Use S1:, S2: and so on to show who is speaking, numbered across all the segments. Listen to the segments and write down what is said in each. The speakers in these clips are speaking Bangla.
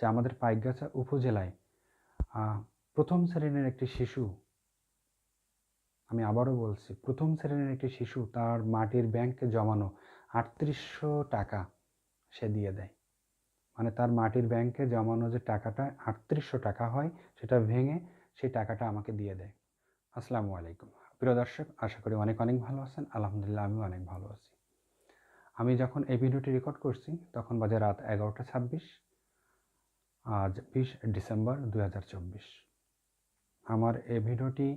S1: যে আমাদের পাইকগাছা উপজেলায় প্রথম শ্রেণীর একটি শিশু, আমি আবারও বলছি, প্রথম শ্রেণীর একটি শিশু তার মাটির ব্যাংকে জমানো ৩৮০০ টাকা সে দিয়ে দেয়। মানে তার মাটির ব্যাংকে জমানো যে টাকাটা ৩৮০০ টাকা হয়, সেটা ভেঙে সেই টাকাটা আমাকে দিয়ে দেয়। আসসালামু আলাইকুম প্রিয় দর্শক, আশা করি অনেক অনেক ভালো আছেন। আলহামদুলিল্লাহ, আমিও অনেক ভালো আছি। আমি যখন এই ভিডিওটি রেকর্ড করছি তখন বাজে রাত 11টা 26। আজ 20 ডিসেম্বর 2024। আমার এই ভিডিওটি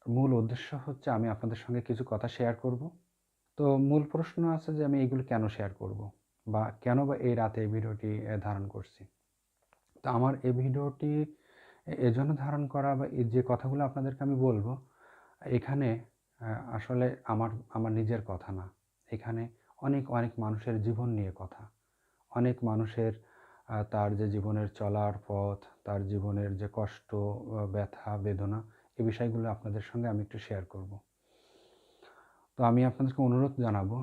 S1: মূল উদ্দেশ্য হচ্ছে আমি আপনাদের সঙ্গে কিছু কথা শেয়ার করব। তো মূল প্রশ্ন আছে যে আমি এগুলো কেন শেয়ার করব, বা কেন বা এই রাতে এই ভিডিওটি ধারণ করছি। তো আমার এই ভিডিওটি এজন্য ধারণ করা, বা এই যে কথাগুলো আপনাদেরকে আমি বলবো, এখানে আসলে আমার নিজের কথা না। এখানে অনেক অনেক মানুষের জীবন নিয়ে কথা। অনেক মানুষের তার যে জীবনের চলার পথ, তার জীবনের যে কষ্ট, ব্যথা, বেদনা, এই বিষয়গুলো আপনাদের সঙ্গে আমি একটু শেয়ার করব। তো আমি আপনাদেরকে অনুরোধ জানাবো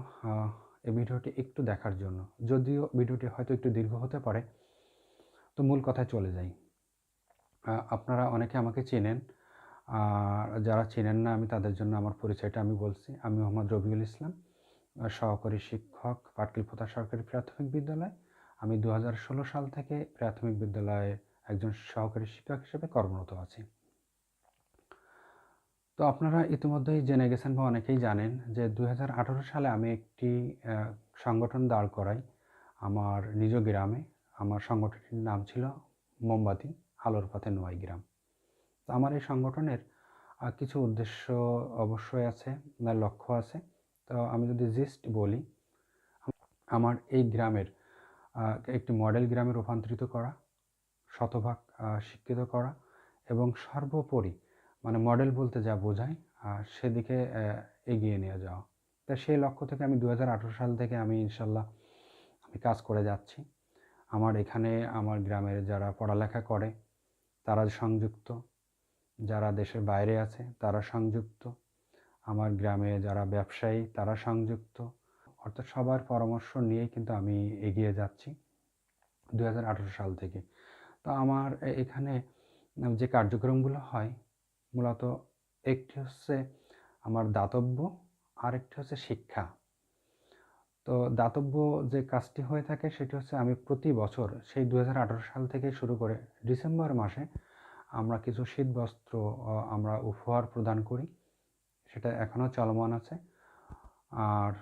S1: এই ভিডিওটি একটু দেখার জন্য। যদিও ভিডিওটি হয়তো একটু দীর্ঘ হতে পারে, তো মূল কথায় চলে যাই। আপনারা অনেকে আমাকে চেনেন, আর যারা চেনেন না আমি তাদের জন্য আমার পরিচয়টা আমি বলছি। আমি মোহাম্মদ রবিউল ইসলাম, সহকারী শিক্ষক, পাটলিপুত্র সরকারি প্রাথমিক বিদ্যালয়। আমি 2016 সাল থেকে প্রাথমিক বিদ্যালয়ে একজন সহকারী শিক্ষক হিসেবে কর্মরত আছি। তো আপনারা ইতিমধ্যেই জেনে গেছেন বা অনেকেই জানেন যে 2018 সালে আমি একটি সংগঠন দাঁড় করাই আমার নিজ গ্রামে। আমার সংগঠনটির নাম ছিল মোমবাতি আলোর পথে নোয়াই গ্রাম। তো আমার এই সংগঠনের কিছু উদ্দেশ্য অবশ্যই আছে, লক্ষ্য আছে। তো আমি যদি জিস্ট বলি, আমার এই গ্রামের একটি মডেল গ্রামে রূপান্তরিত করা, শতভাগ শিক্ষিত করা, এবং সর্বোপরি মানে মডেল বলতে যা বোঝায় সেদিকে এগিয়ে নিয়ে যাওয়া। তা সেই লক্ষ্য থেকে আমি 2018 সাল থেকে আমি ইনশাল্লাহ আমি কাজ করে যাচ্ছি। আমার এখানে আমার গ্রামের যারা পড়ালেখা করে তারা সংযুক্ত, যারা দেশের বাইরে আছে তারা সংযুক্ত, আমার গ্রামে যারা ব্যবসায়ী তারা সংযুক্ত, অর্থাৎ সবার পরামর্শ নিয়েই কিন্তু আমি এগিয়ে যাচ্ছি 2018 সাল থেকে। তো আমার এখানে যে কার্যক্রমগুলো হয় মূলত একটি হচ্ছে আমার দাতব্য, আরেকটি হচ্ছে শিক্ষা। তো দাতব্য যে কাজটি হয়ে থাকে সেটি হচ্ছে আমি প্রতি বছর সেই 2018 সাল থেকে শুরু করে ডিসেম্বর মাসে আমরা কিছু শীতবস্ত্র আমরা উপহার প্রদান করি, সেটা এখনও চলমান আছে। আর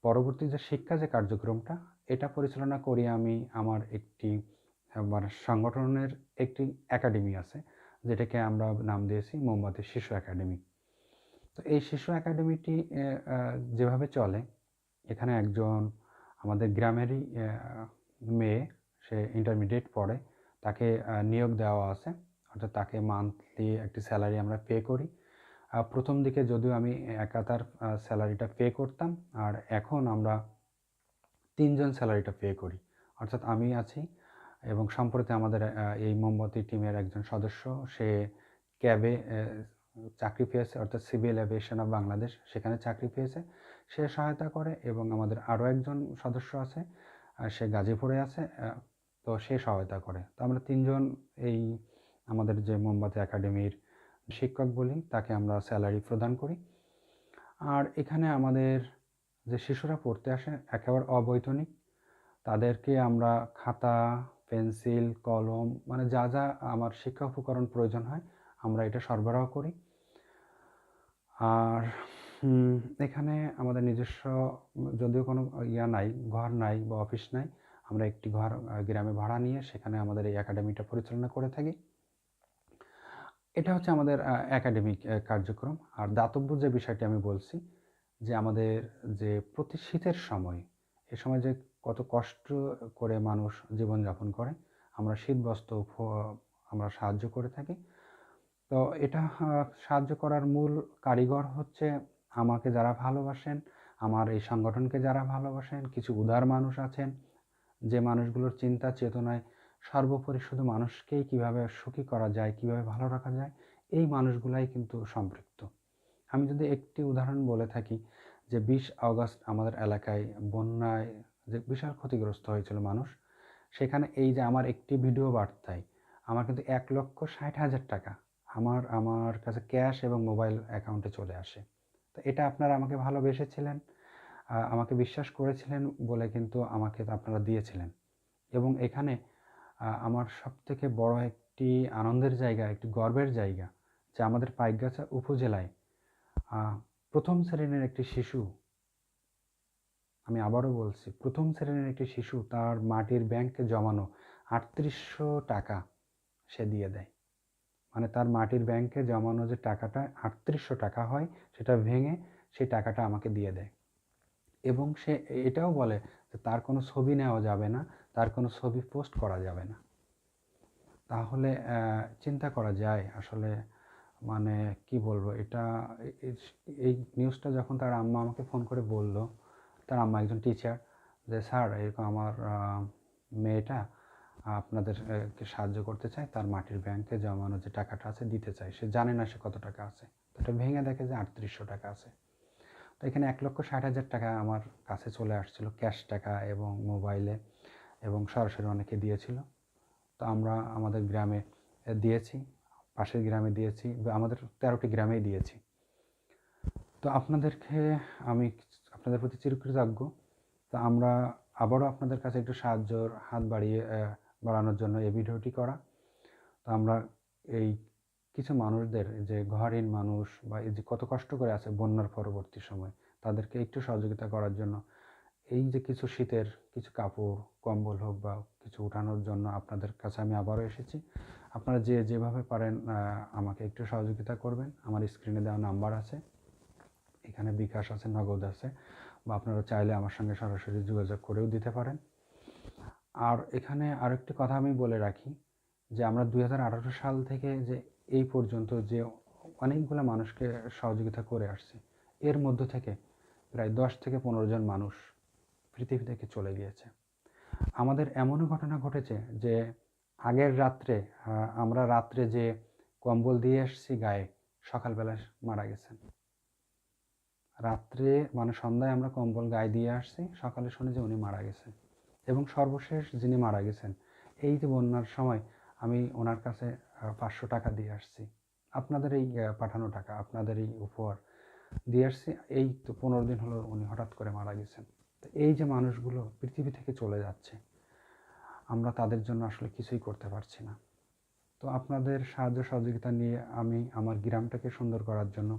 S1: পরবর্তী যে শিক্ষা যে কার্যক্রমটা, এটা পরিচালনা করি আমি আমার একটি আমার সংগঠনের একটি একাডেমি আছে, যেটাকে আমরা নাম দিয়েছি মোমবাতি শিশু একাডেমি। তো এই শিশু একাডেমিটি যেভাবে চলে, এখানে একজন আমাদের গ্রামেরই মেয়ে, সে ইন্টারমিডিয়েট পড়ে, তাকে নিয়োগ দেওয়া আছে। অর্থাৎ তাকে মান্থলি একটি স্যালারি আমরা পে করি। প্রথম দিকে যদিও আমি একা তার স্যালারিটা পে করতাম, আর এখন আমরা 3 জন স্যালারিটা পে করি। অর্থাৎ আমি আছি, এবং সম্প্রতি আমাদের এই মোমবাতি টিমের একজন সদস্য, সে ক্যাবে চাকরি পেয়েছে, অর্থাৎ সিভিল এভিয়েশন অফ বাংলাদেশ, সেখানে চাকরি পেয়েছে, সে সহায়তা করে। এবং আমাদের আরও একজন সদস্য আছে, সে গাজীপুরে আছে, তো সে সহায়তা করে। তো আমরা 3 জন এই আমাদের যে মোমবাতি একাডেমির শিক্ষক বলি, তাকে আমরা স্যালারি প্রদান করি। আর এখানে আমাদের যে শিশুরা পড়তে আসে একেবারে অবৈতনিক, তাদেরকে আমরা খাতা, পেন্সিল, কলম, মানে যা যা আমার শিক্ষা উপকরণ প্রয়োজন হয় আমরা এটা সরবরাহ করি। আর এখানে আমাদের নিজস্ব যদিও কোনো নাই, ঘর নাই বা অফিস নাই, আমরা একটি ঘর গ্রামে ভাড়া নিয়ে সেখানে আমাদের এই একাডেমিটা পরিচালনা করে থাকি। এটা হচ্ছে আমাদের একাডেমিক কার্যক্রম। আর দাতব্য যে বিষয়টি আমি বলছি, যে আমাদের যে প্রতি শীতের সময়, এ সময় যে কত কষ্ট করে মানুষ জীবনযাপন করে, আমরা শীতবস্ত্র আমরা সাহায্য করে থাকি। তো এটা সাহায্য করার মূল কারিগর হচ্ছে আমাকে যারা ভালোবাসেন, আমার এই সংগঠনকে যারা ভালোবাসেন, কিছু উদার মানুষ আছেন, যে মানুষগুলোর চিন্তা চেতনায় সর্বোপরি শুধু মানুষকেই কিভাবে সুখী করা যায়, কিভাবে ভালো রাখা যায়, এই মানুষগুলাই কিন্তু সম্পৃক্ত। আমি যদি একটি উদাহরণ বলে থাকি, যে 20 আগস্ট আমাদের এলাকায় বন্যায় যে বিশাল ক্ষতিগ্রস্ত হয়েছিল মানুষ, সেখানে এই যে আমার একটি ভিডিও বার্তায় আমার কিন্তু 1,60,000 টাকা আমার কাছে ক্যাশ এবং মোবাইল অ্যাকাউন্টে চলে আসে। তো এটা আপনারা আমাকে ভালোবেসেছিলেন, আমাকে বিশ্বাস করেছিলেন বলে কিন্তু আমাকে আপনারা দিয়েছিলেন। এবং এখানে আমার সবথেকে বড় একটি আনন্দের জায়গা, একটি গর্বের জায়গা যে আমাদের পাইকগাছা উপজেলায় প্রথম শ্রেণীর একটি শিশু, আমি আবারও বলছি, প্রথম শ্রেণীর একটি শিশু তার মাটির ব্যাংকে জমানো ৩৮০০ টাকা সে দিয়ে দেয়। মানে তার মাটির ব্যাংকে জমানো যে টাকাটা ৩৮০০ টাকা হয়, সেটা ভেঙে সেই টাকাটা আমাকে দিয়ে দেয়। এবং সে এটাও বলে যে তার কোনো ছবি নেওয়া যাবে না, তার কোনো ছবি পোস্ট করা যাবে না। তাহলে চিন্তা করা যায় আসলে, মানে কি বলবো, এটা এই নিউজটা যখন তার আম্মা আমাকে ফোন করে বলল, তার আম্মা একজন টিচার, যে স্যার এরকম আমার মেয়েটা আপনাদেরকে সাহায্য করতে চায়, তার মাটির ব্যাংকে জমানো যে টাকাটা আছে দিতে চায়, সে জানে না সে কত টাকা আছে। তো এটা ভেঙে দেখে যে ৩৮০০ টাকা আছে। তো এখানে 1,60,000 টাকা আমার কাছে চলে আসছিল, ক্যাশ টাকা এবং মোবাইলে, এবং সরাসরি অনেকে দিয়েছিল। তো আমরা আমাদের গ্রামে দিয়েছি, পাশের গ্রামে দিয়েছি, আমাদের 13টি গ্রামেই দিয়েছি। তো আপনাদেরকে আমি আপনাদের প্রতি চিরকৃতজ্ঞ। তো আমরা আবারও আপনাদের কাছে একটু সাহায্যর হাত বাড়ানোর জন্য এই ভিডিওটি করা। তো আমরা এই কিছু মানুষদের, যে ঘরহীন মানুষ বা এই যে কত কষ্ট করে আছে বন্যার পরবর্তী সময়, তাদেরকে একটু সহযোগিতা করার জন্য, এই যে কিছু শীতের কিছু কাপড় কম্বল হোক বা কিছু উঠানোর জন্য আপনাদের কাছে আমি আবারও এসেছি। আপনারা যেভাবে পারেন আমাকে একটু সহযোগিতা করবেন। আমার স্ক্রিনে দেওয়া নাম্বার আছে, এখানে বিকাশ আছে, নগদ আছে, বা আপনারা চাইলে আমার সঙ্গে সরাসরি যোগাযোগ করেও দিতে পারেন। আর এখানে আরেকটি কথা আমি বলে রাখি যে আমরা 2018 সাল থেকে যে এই পর্যন্ত যে অনেকগুলো মানুষকে সহযোগিতা করে আসছি, এর মধ্য থেকে প্রায় 10 থেকে 15 জন মানুষ পৃথিবী থেকে চলে গিয়েছে। আমাদের এমনও ঘটনা ঘটেছে যে আগের রাত্রে আমরা রাত্রে যে কম্বল দিয়ে এসেছি গায়ে, সকালবেলা মারা গেছেন। রাত্রে মানে সন্ধ্যায় আমরা কম্বল গায়ে দিয়ে আসছি, সকালে শুনে যে উনি মারা গেছেন। এবং সর্বশেষ যিনি মারা গেছেন, এই যে বন্যার সময় আমি ওনার কাছে 500 টাকা দিয়ে আসছি, আপনাদের এই পাঠানো টাকা, আপনাদের এই উপহার দিয়ে আসছি। এই তো 15 দিন হলো উনি হঠাৎ করে মারা গেছেন। তো এই যে মানুষগুলো পৃথিবী থেকে চলে যাচ্ছে, আমরা তাদের জন্য আসলে কিছুই করতে পারছি না। তো আপনাদের সাহায্য সহযোগিতা নিয়ে আমি আমার গ্রামটাকে সুন্দর করার জন্য,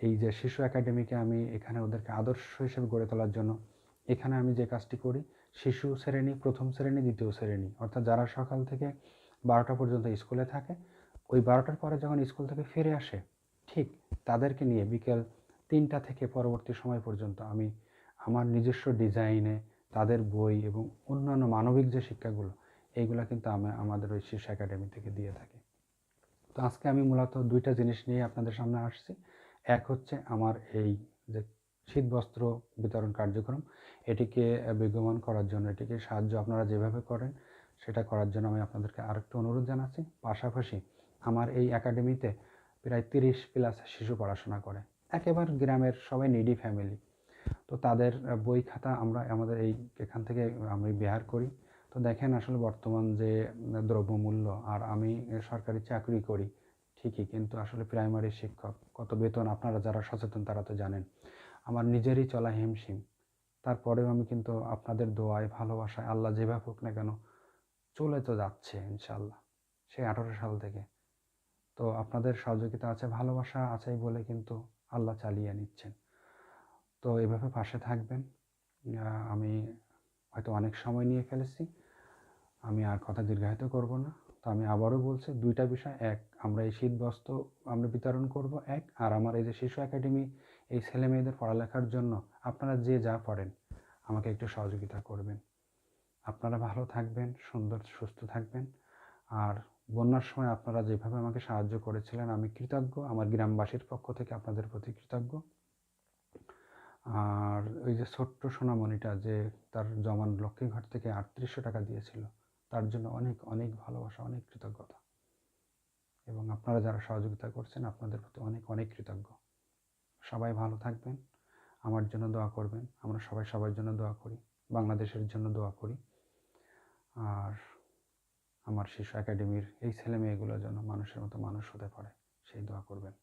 S1: এই যে শিশু একাডেমিকে আমি এখানে ওদেরকে আদর্শ হিসেবে গড়ে তোলার জন্য এখানে আমি যে কাজটি করি, শিশু শ্রেণী, প্রথম শ্রেণী, দ্বিতীয় শ্রেণী, অর্থাৎ যারা সকাল থেকে 12টা পর্যন্ত স্কুলে থাকে, ওই 12টার পরে যখন স্কুল থেকে ফিরে আসে, ঠিক তাদেরকে নিয়ে বিকেল 3টা থেকে পরবর্তী সময় পর্যন্ত আমি আমার নিজস্ব ডিজাইনে তাদের বই এবং অন্যান্য মানবিক যে শিক্ষাগুলো, এইগুলো কিন্তু আমি আমাদের ওই শিশু একাডেমি থেকে দিয়ে থাকি। তো আজকে আমি মূলত 2টা জিনিস নিয়ে আপনাদের সামনে আসছি। এক হচ্ছে আমার এই যে শীতবস্ত্র বিতরণ কার্যক্রম, এটিকে বেগবান করার জন্য, এটিকে সাহায্য আপনারা যেভাবে করেন সেটা করার জন্য আমি আপনাদেরকে আরেকটু অনুরোধ জানাচ্ছি। পাশাপাশি আমার এই একাডেমিতে প্রায় 30+ শিশু পড়াশোনা করে, একেবারে গ্রামের সবাই নিডি ফ্যামিলি। তো তাদের বই খাতা আমরা আমাদের এখান থেকে আমি বের করি। তো দেখেন আসলে বর্তমান যে দ্রব্যমূল্য, আর আমি সরকারি চাকরি করি ঠিকই, কিন্তু আসলে প্রাইমারি শিক্ষক, কত বেতন আপনারা যারা সচেতন তারা তো জানেন। আমার নিজেরই চলা হিমশিম, তারপরেও আমি কিন্তু আপনাদের দোয়ায়, ভালোবাসায়, আল্লাহ যেভাবে হোক না কেন চলে তো যাচ্ছে ইনশাল্লাহ, সেই 18 সাল থেকে। তো আপনাদের সহযোগিতা আছে, ভালোবাসা আছে বলে কিন্তু আল্লাহ চালিয়ে নিচ্ছেন। তো এভাবে পাশে থাকবেন। আমি হয়তো অনেক সময় নিয়ে ফেলেছি, আমি আর কথা দীর্ঘায়িত করব না। তো আমি আবারও বলছি 2টা বিষয়, এক, আমরা এই শীতবস্ত্র আমরা বিতরণ করব, এক, আর আমার এই যে শিশু একাডেমি, এই ছেলে মেয়েদের পড়ালেখার জন্য আপনারা যে যা পারেন আমাকে একটু সহযোগিতা করবেন। আপনারা ভালো থাকবেন, সুন্দর সুস্থ থাকবেন। আর বন্যার সময় আপনারা যেভাবে আমাকে সাহায্য করেছিলেন, আমি কৃতজ্ঞ, আমার গ্রামবাসীর পক্ষ থেকে আপনাদের প্রতি কৃতজ্ঞ। আর ওই যে ছোট্ট সোনামণিটা যে তার জমানো লক্ষ্মীর ঘর থেকে ৩৮০০ টাকা দিয়েছিল, তার জন্য অনেক অনেক ভালোবাসা, অনেক কৃতজ্ঞতা। এবং আপনারা যারা সহযোগিতা করছেন আপনাদের প্রতি অনেক অনেক কৃতজ্ঞ। সবাই ভালো থাকবেন, আমার জন্য দোয়া করবেন। আমরা সবাই সবার জন্য দোয়া করি, বাংলাদেশের জন্য দোয়া করি। আর আমার শিশু একাডেমির এই ছেলে মেয়েগুলো যেন মানুষের মতো মানুষ হতে পারে সেই দোয়া করবেন।